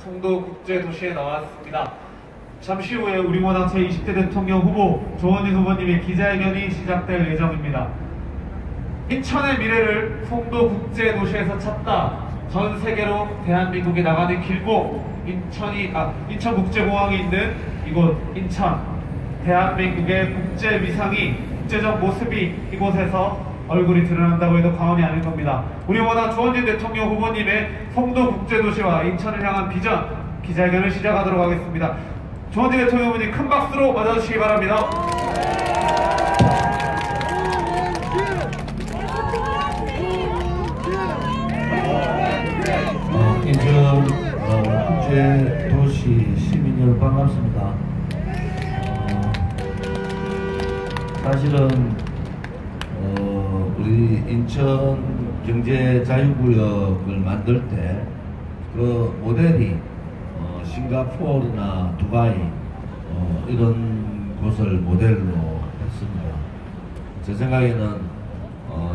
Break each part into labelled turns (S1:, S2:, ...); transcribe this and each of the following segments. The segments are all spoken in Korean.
S1: 송도국제도시에 나왔습니다. 잠시 후에 우리모당 제20대 대통령 후보 조원진 후보님의 기자회견이 시작될 예정입니다. 인천의 미래를 송도국제도시에서 찾다. 전 세계로 대한민국이 나가는 길고 인천국제공항이 있는 이곳 인천, 대한민국의 국제 위상이, 국제적 모습이 이곳에서 얼굴이 드러난다고 해도 과언이 아닐 겁니다. 우리모당 조원진 대통령 후보님의 송도국제도시와 인천을 향한 비전 기자회견을 시작하도록 하겠습니다. 조원진 대통령 후보님 큰 박수로 맞아주시기 바랍니다.
S2: 인천 국제도시 시민 여러분 반갑습니다. 사실은 우리 인천 경제자유구역을 만들 때 그 모델이 싱가포르나 두바이 이런 곳을 모델로 했습니다. 제 생각에는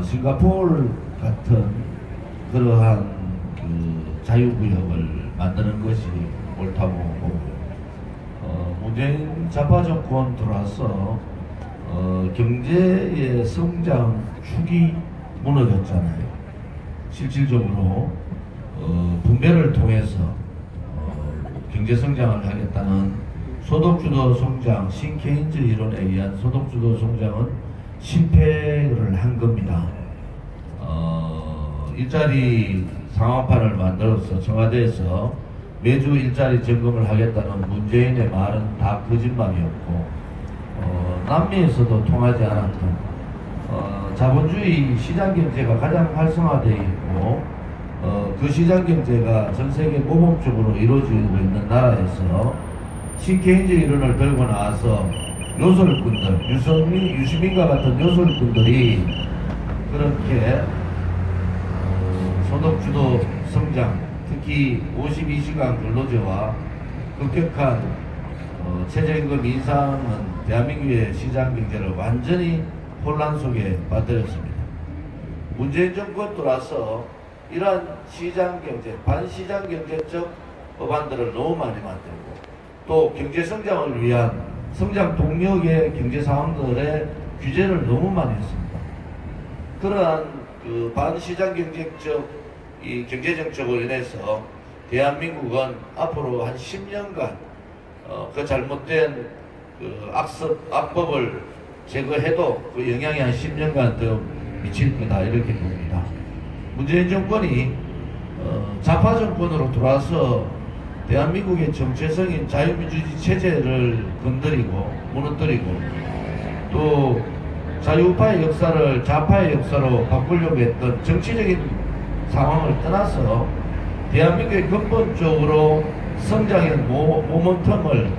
S2: 싱가포르 같은 그러한 그 자유구역을 만드는 것이 옳다고 보고요. 문재인 좌파 정권 들어와서 경제의 성장 축이 무너졌잖아요. 실질적으로 분배를 통해서 경제 성장을 하겠다는 소득주도 성장, 신케인즈 이론에 의한 소득주도 성장은 실패를 한 겁니다. 일자리 상황판을 만들어서 청와대에서 매주 일자리 점검을 하겠다는 문재인의 말은 다 거짓말이었고, 남미에서도 통하지 않았던 자본주의 시장경제가 가장 활성화되어 있고, 그 시장경제가 전세계 모범적으로 이루어지고 있는 나라에서 신케인즈 이론을 들고 나와서 요술꾼들, 유시민과 같은 요술꾼들이 그렇게 소득주도 성장, 특히 52시간 근로제와 급격한 최저임금 인상은 대한민국의 시장경제를 완전히 혼란 속에 빠뜨렸습니다. 문재인 정권 들어와서 이러한 시장경제, 반시장경제적 법안들을 너무 많이 만들고, 또 경제성장을 위한 성장 동력의 경제사항들의 규제를 너무 많이 했습니다. 그러한 그 반시장경제적 이 경제정책으로 인해서 대한민국은 앞으로 한 10년간 그 잘못된 그 악법을 제거해도 그 영향이 한 10년간 더 미칠 거다, 이렇게 봅니다. 문재인 정권이 좌파 정권으로 들어와서 대한민국의 정체성인 자유민주주의 체제를 건드리고 무너뜨리고, 또 자유파의 역사를 좌파의 역사로 바꾸려고 했던 정치적인 상황을 떠나서 대한민국의 근본적으로 성장의 모멘텀을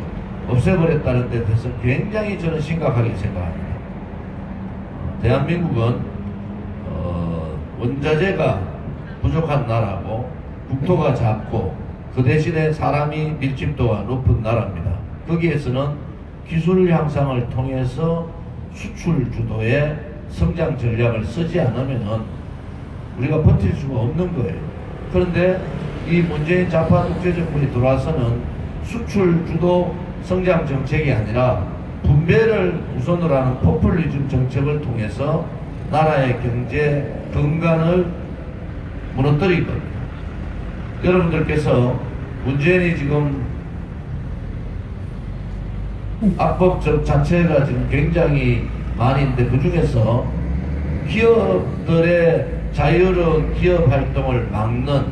S2: 없애버렸다는 데 대해서 굉장히 저는 심각하게 생각합니다. 대한민국은 원자재가 부족한 나라고, 국토가 작고, 그 대신에 사람이 밀집도가 높은 나라입니다. 거기에서는 기술 향상을 통해서 수출 주도의 성장 전략을 쓰지 않으면 우리가 버틸 수가 없는 거예요. 그런데 이 문재인 좌파 독재정권이 들어와서는 수출 주도 성장 정책이 아니라 분배를 우선으로 하는 포퓰리즘 정책을 통해서 나라의 경제 근간을 무너뜨린 겁니다. 여러분들께서 문재인이 지금 악법적 자체가 지금 굉장히 많이 있는데, 그 중에서 기업들의 자유로운 기업 활동을 막는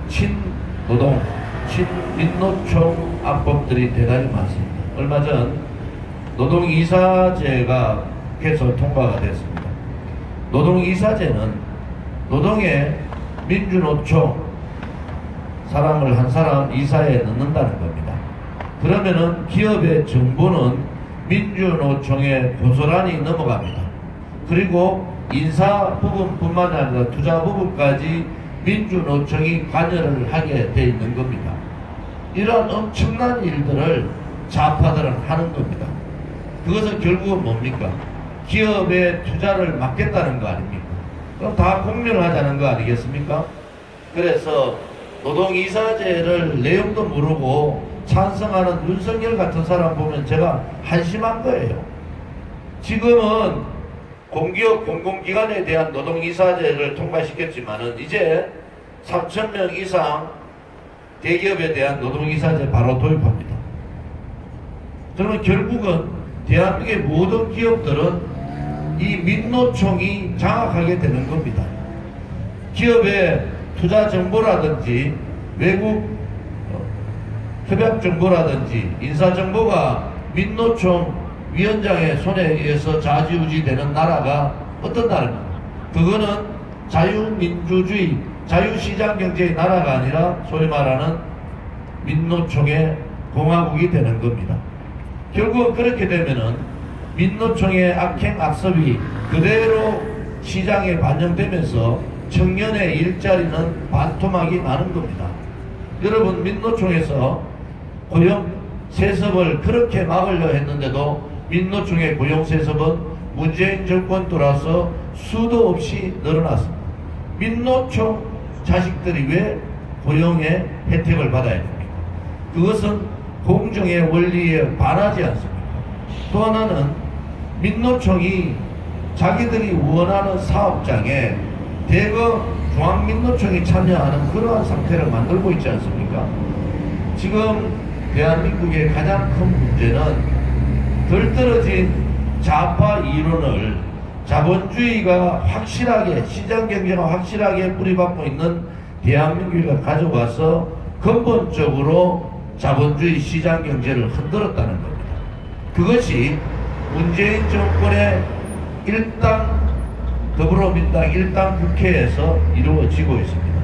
S2: 친노동, 친민노총 악법들이 대단히 많습니다. 얼마 전 노동이사제가 해서 통과가 됐습니다. 노동이사제는 노동의 민주노총, 사람을 한 사람 이사에 넣는다는 겁니다. 그러면은 기업의 정보는 민주노총에 고스란히 넘어갑니다. 그리고 인사 부분뿐만 아니라 투자 부분까지 민주노총이 관여를 하게 돼 있는 겁니다. 이런 엄청난 일들을 좌파들은 하는 겁니다. 그것은 결국은 뭡니까? 기업의 투자를 막겠다는 거 아닙니까? 그럼 다 공멸하자는 거 아니겠습니까? 그래서 노동이사제를 내용도 모르고 찬성하는 윤석열 같은 사람 보면 제가 한심한 거예요. 지금은 공기업 공공기관에 대한 노동이사제를 통과시켰지만은 이제 3,000명 이상 대기업에 대한 노동이사제 바로 도입합니다. 그러면 결국은 대한민국의 모든 기업들은 이 민노총이 장악하게 되는 겁니다. 기업의 투자 정보라든지 외국 협약 정보라든지 인사 정보가 민노총 위원장의 손에 의해서 좌지우지 되는 나라가 어떤 나라입니까? 그거는 자유민주주의, 자유시장경제의 나라가 아니라 소위 말하는 민노총의 공화국이 되는 겁니다. 결국 그렇게 되면은 민노총의 악행 악습이 그대로 시장에 반영되면서 청년의 일자리는 반토막이 나는 겁니다. 여러분, 민노총에서 고용 세습을 그렇게 막으려 했는데도 민노총의 고용 세습은 문재인 정권 들어와서 수도 없이 늘어났습니다. 민노총 자식들이 왜 고용의 혜택을 받아야 됩니까? 그것은 공정의 원리에 반하지 않습니까? 또 하나는 민노총이 자기들이 원하는 사업장에 대거 중앙민노총이 참여하는 그러한 상태를 만들고 있지 않습니까? 지금 대한민국의 가장 큰 문제는 덜 떨어진 좌파 이론을 자본주의가 확실하게, 시장경제가 확실하게 뿌리박고 있는 대한민국에 가져와서 근본적으로 자본주의 시장경제를 흔들었다는 겁니다. 그것이 문재인 정권의 일당 더불어민주당 일당 국회에서 이루어지고 있습니다.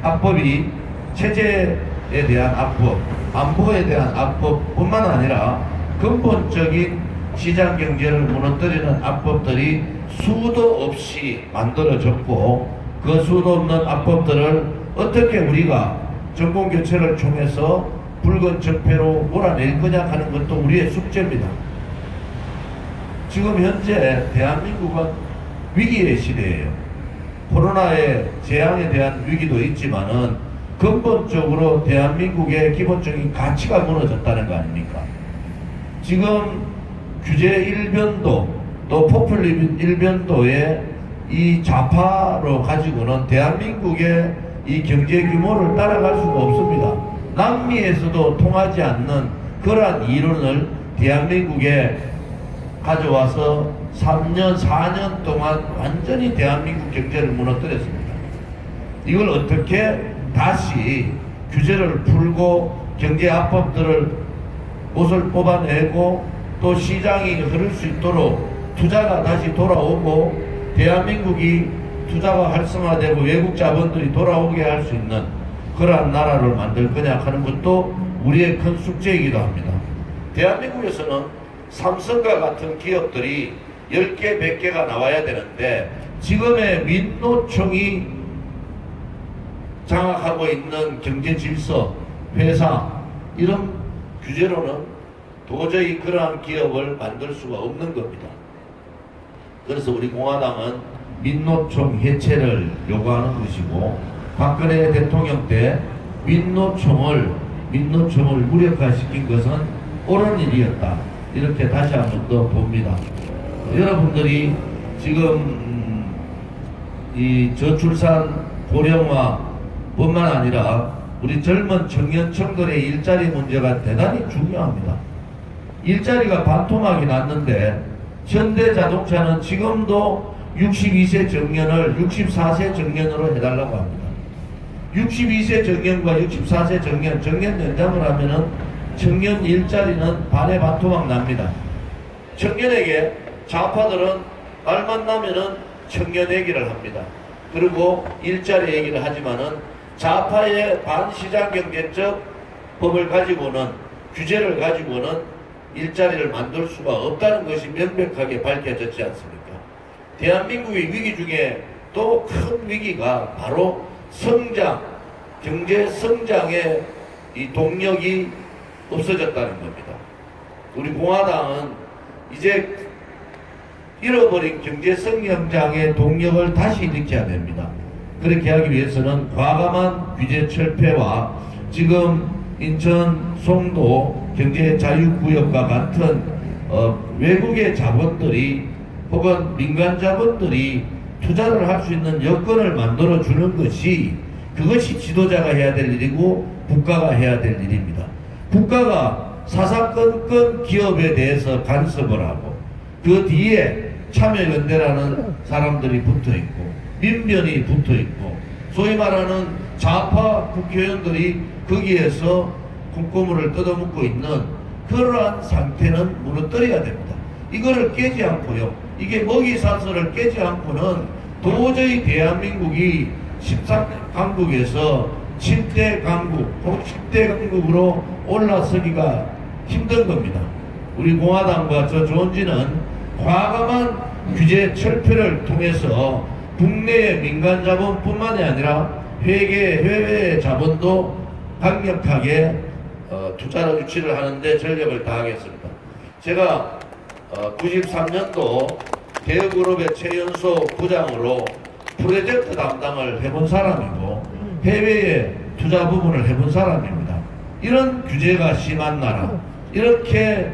S2: 악법이 체제에 대한 악법, 안보에 대한 악법뿐만 아니라 근본적인 시장경제를 무너뜨리는 악법들이 수도 없이 만들어졌고, 그 수도 없는 악법들을 어떻게 우리가 정권교체를 통해서 붉은 적폐로 몰아낼 거냐 하는 것도 우리의 숙제입니다. 지금 현재 대한민국은 위기의 시대예요. 코로나의 재앙에 대한 위기도 있지만은 근본적으로 대한민국의 기본적인 가치가 무너졌다는 거 아닙니까? 지금 규제 일변도 또 포퓰리즘 일변도의 이 좌파로 가지고는 대한민국의 이 경제 규모를 따라갈 수가 없습니다. 남미에서도 통하지 않는 그러한 이론을 대한민국에 가져와서 3년, 4년 동안 완전히 대한민국 경제를 무너뜨렸습니다. 이걸 어떻게 다시 규제를 풀고 경제 압박들을 못을 뽑아내고 또 시장이 흐를 수 있도록 투자가 다시 돌아오고 대한민국이 투자가 활성화되고 외국 자본들이 돌아오게 할 수 있는 그러한 나라를 만들 거냐 하는 것도 우리의 큰 숙제이기도 합니다. 대한민국에서는 삼성과 같은 기업들이 10개, 100개가 나와야 되는데 지금의 민노총이 장악하고 있는 경제 질서, 회사 이런 규제로는 도저히 그러한 기업을 만들 수가 없는 겁니다. 그래서 우리 공화당은 민노총 해체를 요구하는 것이고, 박근혜 대통령 때 민노총을 무력화시킨 것은 옳은 일이었다, 이렇게 다시 한번 더 봅니다. 여러분들이 지금 이 저출산 고령화 뿐만 아니라 우리 젊은 청년층들의 일자리 문제가 대단히 중요합니다. 일자리가 반토막이 났는데 현대자동차는 지금도 62세 정년을 64세 정년으로 해달라고 합니다. 62세 정년과 64세 정년 연장을 하면은 청년 일자리는 반의 반토막 납니다. 청년에게 좌파들은 말만 나면은 청년 얘기를 합니다. 그리고 일자리 얘기를 하지만은 좌파의 반시장경제적 법을 가지고는, 규제를 가지고는 일자리를 만들 수가 없다는 것이 명백하게 밝혀졌지 않습니까? 대한민국의 위기 중에 또 큰 위기가 바로 성장, 경제 성장의 이 동력이 없어졌다는 겁니다. 우리 공화당은 이제 잃어버린 경제 성장의 동력을 다시 일으켜야 됩니다. 그렇게 하기 위해서는 과감한 규제 철폐와 지금 인천 송도 경제자유구역과 같은 외국의 자본들이 혹은 민간 자본들이 투자를 할 수 있는 여건을 만들어 주는 것이 그것이 지도자가 해야 될 일이고 국가가 해야 될 일입니다. 국가가 사사건건 기업에 대해서 간섭을 하고 그 뒤에 참여연대라는 사람들이 붙어있고 민변이 붙어있고 소위 말하는 좌파 국회의원들이 거기에서 콩고물을 뜯어먹고 있는 그러한 상태는 무너뜨려야 됩니다. 이거를 깨지 않고요. 이게 먹이사슬을 깨지 않고는 도저히 대한민국이 13강국에서 7대 강국 혹은 10대 강국으로 올라서기가 힘든 겁니다. 우리 공화당과 저 조은진은 과감한 규제 철폐를 통해서 국내의 민간 자본뿐만이 아니라 해외 자본도 강력하게 투자를 유치를 하는데 전력을 다하겠습니다. 제가 93년도 대우그룹의 최연소 부장으로 프로젝트 담당을 해본 사람이고 해외에 투자 부분을 해본 사람입니다. 이런 규제가 심한 나라, 이렇게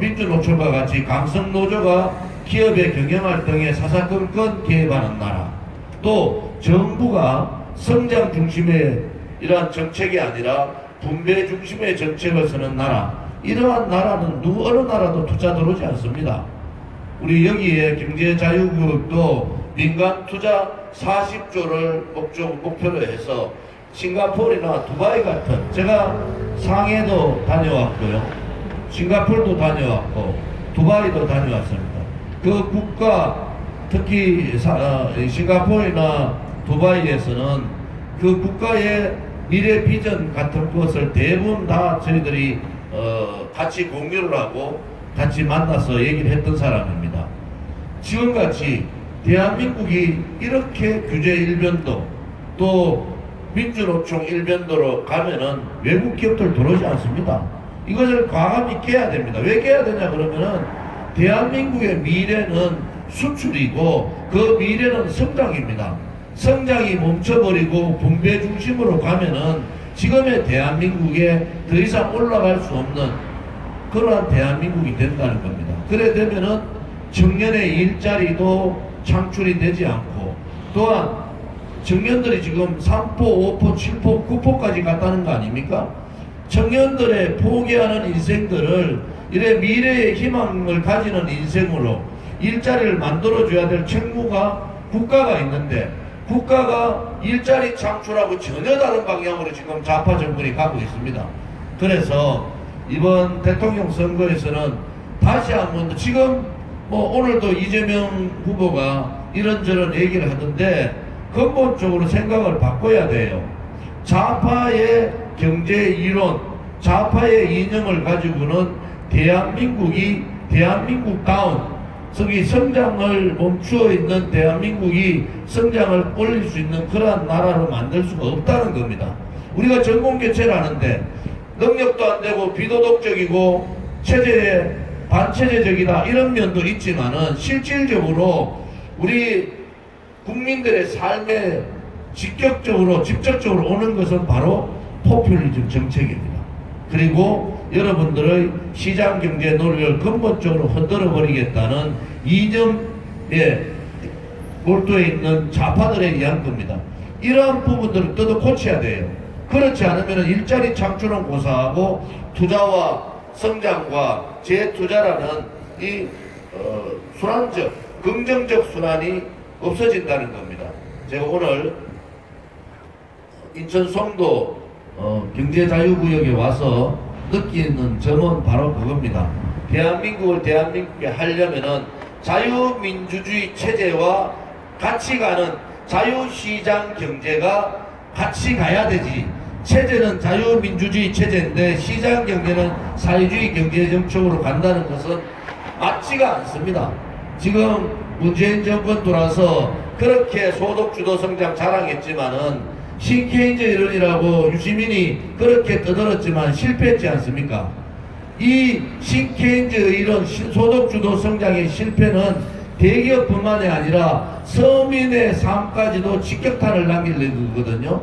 S2: 민주노총과 같이 강성노조가 기업의 경영활동에 사사건건 개입하는 나라, 또 정부가 성장 중심의 이러한 정책이 아니라 분배 중심의 정책을 쓰는 나라, 이러한 나라는 어느 나라도 투자 들어오지 않습니다. 우리 여기에 경제자유구역도 민간 투자 40조를 목표로 해서 싱가포르나 두바이 같은, 제가 상해도 다녀왔고요, 싱가포르도 다녀왔고 두바이도 다녀왔습니다. 그 국가, 특히 싱가포르나 두바이에서는 그 국가의 미래 비전 같은 것을 대부분 다 저희들이 같이 공유를 하고 같이 만나서 얘기를 했던 사람입니다. 지금같이 대한민국이 이렇게 규제 일변도 또 민주노총 일변도로 가면은 외국 기업들 들어오지 않습니다. 이것을 과감히 깨야 됩니다. 왜 깨야 되냐 그러면은 대한민국의 미래는 수출이고 그 미래는 성장입니다. 성장이 멈춰버리고 분배 중심으로 가면은 지금의 대한민국에 더 이상 올라갈 수 없는 그러한 대한민국이 된다는 겁니다. 그래 되면은 청년의 일자리도 창출이 되지 않고, 또한 청년들이 지금 3포, 5포, 7포, 9포까지 갔다는 거 아닙니까? 청년들의 포기하는 인생들을 이래 미래의 희망을 가지는 인생으로 일자리를 만들어줘야 될 책무가 국가가 있는데, 국가가 일자리 창출하고 전혀 다른 방향으로 지금 좌파 정권이 가고 있습니다. 그래서 이번 대통령 선거에서는 다시 한번, 지금 오늘도 이재명 후보가 이런저런 얘기를 하던데 근본적으로 생각을 바꿔야 돼요. 좌파의 경제 이론, 좌파의 이념을 가지고는 대한민국다운, 저기 성장을 멈추어 있는 대한민국이 성장을 올릴 수 있는 그러한 나라로 만들 수가 없다는 겁니다. 우리가 전공교체를 하는데 능력도 안 되고 비도덕적이고 체제에 반체제적이다 이런 면도 있지만은 실질적으로 우리 국민들의 삶에 직접적으로 오는 것은 바로 포퓰리즘 정책입니다. 그리고 여러분들의 시장경제 논리를 근본적으로 흔들어 버리겠다는 이념에 몰두해 있는 좌파들에 의한 겁니다. 이러한 부분들을 뜯어 고쳐야 돼요. 그렇지 않으면 일자리 창출은 고사하고 투자와 성장과 재투자라는 이 순환적, 긍정적 순환이 없어진다는 겁니다. 제가 오늘 인천 송도 경제자유구역에 와서 느끼는 점은 바로 그겁니다. 대한민국을 대한민국에 하려면은 자유민주주의 체제와 같이 가는 자유시장 경제가 같이 가야 되지. 체제는 자유민주주의 체제인데 시장 경제는 사회주의 경제 정책으로 간다는 것은 맞지가 않습니다. 지금 문재인 정권 들어와서 그렇게 소득주도 성장 자랑했지만은 신케인즈 이론이라고 유시민이 그렇게 떠들었지만 실패했지 않습니까? 이 신케인즈 이론 소득주도 성장의 실패는 대기업뿐만이 아니라 서민의 삶까지도 직격탄을 남기려는 거거든요.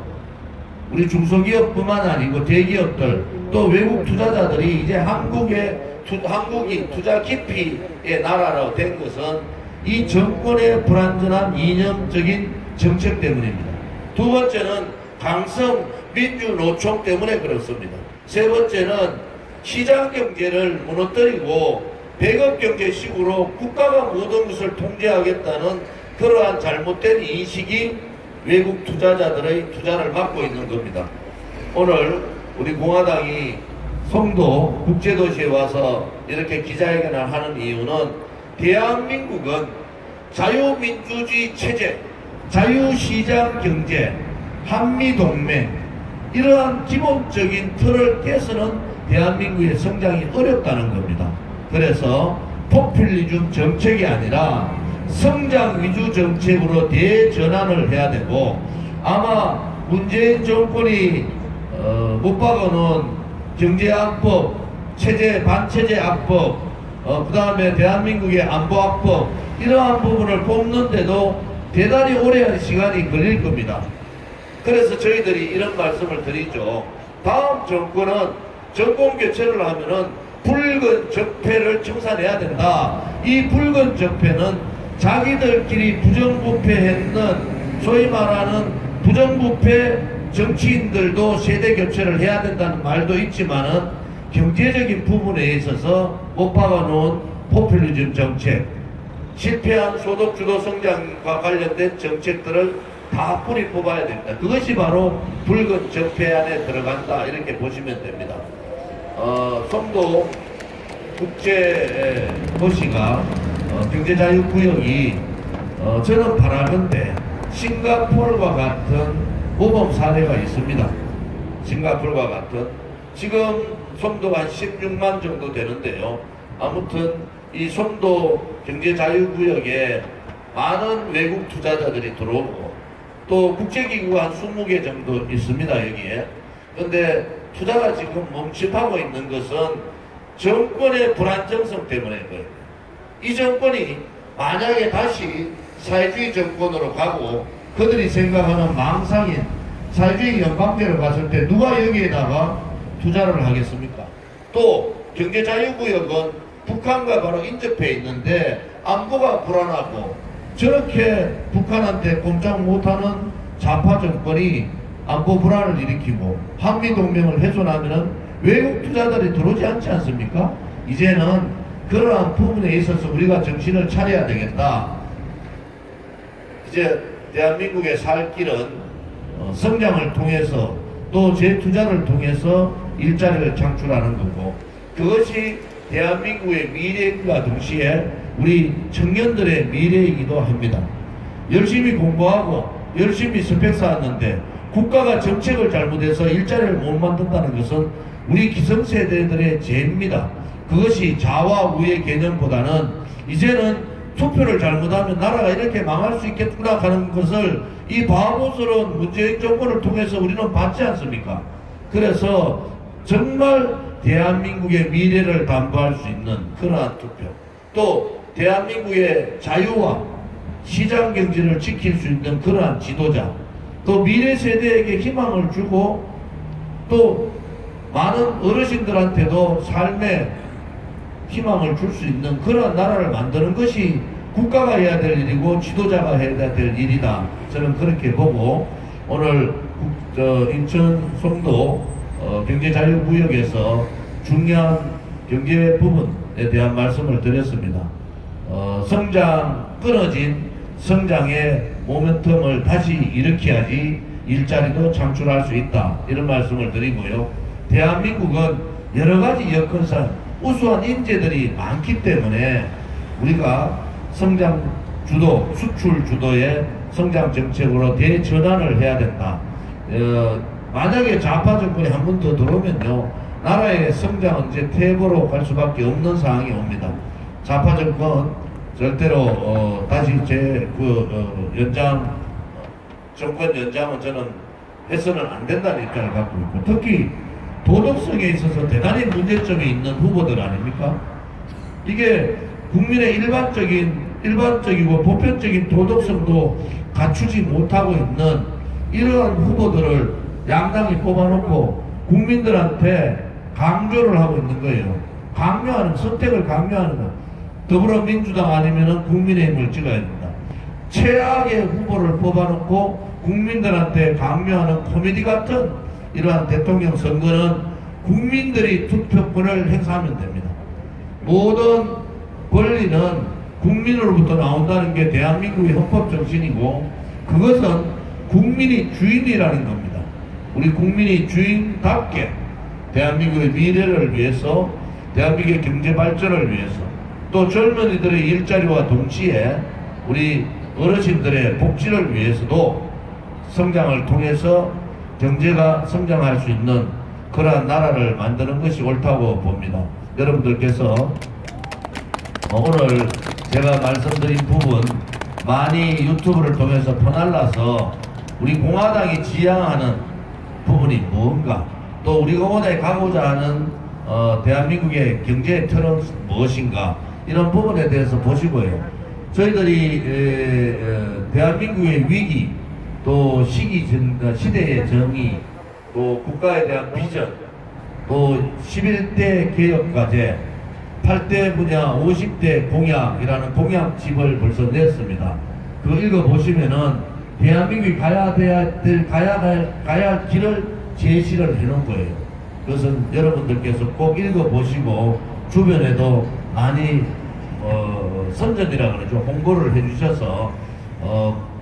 S2: 우리 중소기업뿐만 아니고 대기업들 또 외국 투자자들이 이제 한국이 투자 기피의 나라로 된 것은 이 정권의 불완전한 이념적인 정책 때문입니다. 두 번째는 강성 민주노총 때문에 그렇습니다. 세 번째는 시장경제를 무너뜨리고 배급경제식으로 국가가 모든 것을 통제하겠다는 그러한 잘못된 인식이 외국 투자자들의 투자를 막고 있는 겁니다. 오늘 우리 공화당이 송도 국제도시에 와서 이렇게 기자회견을 하는 이유는 대한민국은 자유민주주의 체제, 자유시장경제, 한미동맹 이러한 기본적인 틀을 깨서는 대한민국의 성장이 어렵다는 겁니다. 그래서 포퓰리즘 정책이 아니라 성장 위주 정책으로 대전환을 해야 되고 아마 문재인 정권이 못 박아놓은 경제악법, 반체제악법, 그 다음에 대한민국의 안보악법 이러한 부분을 뽑는데도 대단히 오랜 시간이 걸릴 겁니다. 그래서 저희들이 이런 말씀을 드리죠. 다음 정권은 정권 교체를 하면은 붉은 적폐를 청산해야 된다. 이 붉은 적폐는 자기들끼리 부정부패했는 소위 말하는 부정부패 정치인들도 세대 교체를 해야 된다는 말도 있지만은 경제적인 부분에 있어서 못 박아놓은 포퓰리즘 정책, 실패한 소득주도 성장과 관련된 정책들을 다 뿌리 뽑아야 됩니다. 그것이 바로 붉은 적폐 안에 들어간다 이렇게 보시면 됩니다. 송도 국제도시가 경제자유구역이 저는 바라는데 싱가포르와 같은 모범 사례가 있습니다. 싱가포르와 같은 지금 송도가 한 16만 정도 되는데요. 아무튼 이 송도 경제자유구역에 많은 외국 투자자들이 들어오고 또 국제기구가 한 20개 정도 있습니다. 여기에. 근데 투자가 지금 멈칫하고 있는 것은 정권의 불안정성 때문에 그래요. 이 정권이 만약에 다시 사회주의 정권으로 가고 그들이 생각하는 망상인 사회주의 연방제로 갔을 때 누가 여기에다가 투자를 하겠습니까? 또 경제자유구역은 북한과 바로 인접해 있는데 안보가 불안하고 저렇게 북한한테 꼼짝 못하는 좌파 정권이 안보 불안을 일으키고 한미동맹을 훼손하면 외국 투자들이 들어오지 않지 않습니까? 이제는 그러한 부분에 있어서 우리가 정신을 차려야 되겠다. 이제 대한민국의 살 길은 성장을 통해서 또 재투자를 통해서 일자리를 창출하는 거고 그것이 대한민국의 미래과 동시에 우리 청년들의 미래이기도 합니다. 열심히 공부하고 열심히 스펙 쌓았는데 국가가 정책을 잘못해서 일자리를 못 만든다는 것은 우리 기성세대들의 죄입니다. 그것이 좌와 우의 개념보다는 이제는 투표를 잘못하면 나라가 이렇게 망할 수 있겠구나 하는 것을 이 바보스러운 문재인 정권을 통해서 우리는 봤지 않습니까? 그래서 정말 대한민국의 미래를 담보할 수 있는 그러한 투표 또 대한민국의 자유와 시장경제를 지킬 수 있는 그러한 지도자 또 미래 세대에게 희망을 주고 또 많은 어르신들한테도 삶의 희망을 줄 수 있는 그런 나라를 만드는 것이 국가가 해야 될 일이고 지도자가 해야 될 일이다. 저는 그렇게 보고 오늘 인천 송도 경제자유구역에서 중요한 경제 부분에 대한 말씀을 드렸습니다. 끊어진 성장의 모멘텀을 다시 일으켜야지 일자리도 창출할 수 있다. 이런 말씀을 드리고요. 대한민국은 여러가지 여건상 우수한 인재들이 많기 때문에 우리가 성장 주도, 수출 주도의 성장 정책으로 대전환을 해야 된다. 만약에 좌파 정권이 한 번 더 들어오면요, 나라의 성장은 이제 퇴보로 갈 수밖에 없는 상황이 옵니다. 좌파 정권 절대로 다시 정권 연장은 저는 해서는 안 된다는 입장을 갖고 있고, 특히 도덕성에 있어서 대단히 문제점이 있는 후보들 아닙니까? 이게 국민의 일반적인 일반적이고 보편적인 도덕성도 갖추지 못하고 있는 이러한 후보들을 양당이 뽑아놓고 국민들한테 강조를 하고 있는 거예요. 강요하는, 선택을 강요하는 거. 더불어민주당 아니면은 국민의힘을 찍어야 됩니다. 최악의 후보를 뽑아놓고 국민들한테 강요하는 코미디 같은 이러한 대통령 선거는 국민들이 투표권을 행사하면 됩니다. 모든 권리는 국민으로부터 나온다는 게 대한민국의 헌법 정신이고, 그것은 국민이 주인이라는 겁니다. 우리 국민이 주인답게 대한민국의 미래를 위해서, 대한민국의 경제 발전을 위해서, 또 젊은이들의 일자리와 동시에 우리 어르신들의 복지를 위해서도 성장을 통해서 경제가 성장할 수 있는 그러한 나라를 만드는 것이 옳다고 봅니다. 여러분들께서 오늘 제가 말씀드린 부분 많이 유튜브를 통해서 퍼날라서 우리 공화당이 지향하는 부분이 뭔가, 또 우리 공화당이 가고자 하는 대한민국의 경제의 틀은 무엇인가, 이런 부분에 대해서 보시고요. 저희들이 대한민국의 위기, 또 시대의 정의, 또 국가에 대한 비전, 또 11대 개혁과제, 8대 분야 50대 공약이라는 공약집을 벌써 냈습니다. 그거 읽어보시면은 대한민국이 가야 할 길을 제시를 해놓은 거예요. 그것은 여러분들께서 꼭 읽어보시고 주변에도 많이 선전이라 그러죠. 홍보를 해주셔서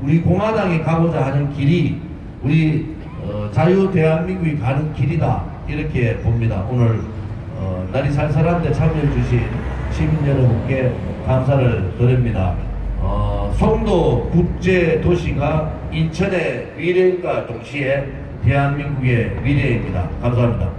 S2: 우리 공화당이 가고자 하는 길이 우리 자유 대한민국이 가는 길이다, 이렇게 봅니다. 오늘 날이 살살한데 참여해 주신 시민 여러분께 감사를 드립니다. 송도 국제도시가 인천의 미래과 동시에 대한민국의 미래입니다. 감사합니다.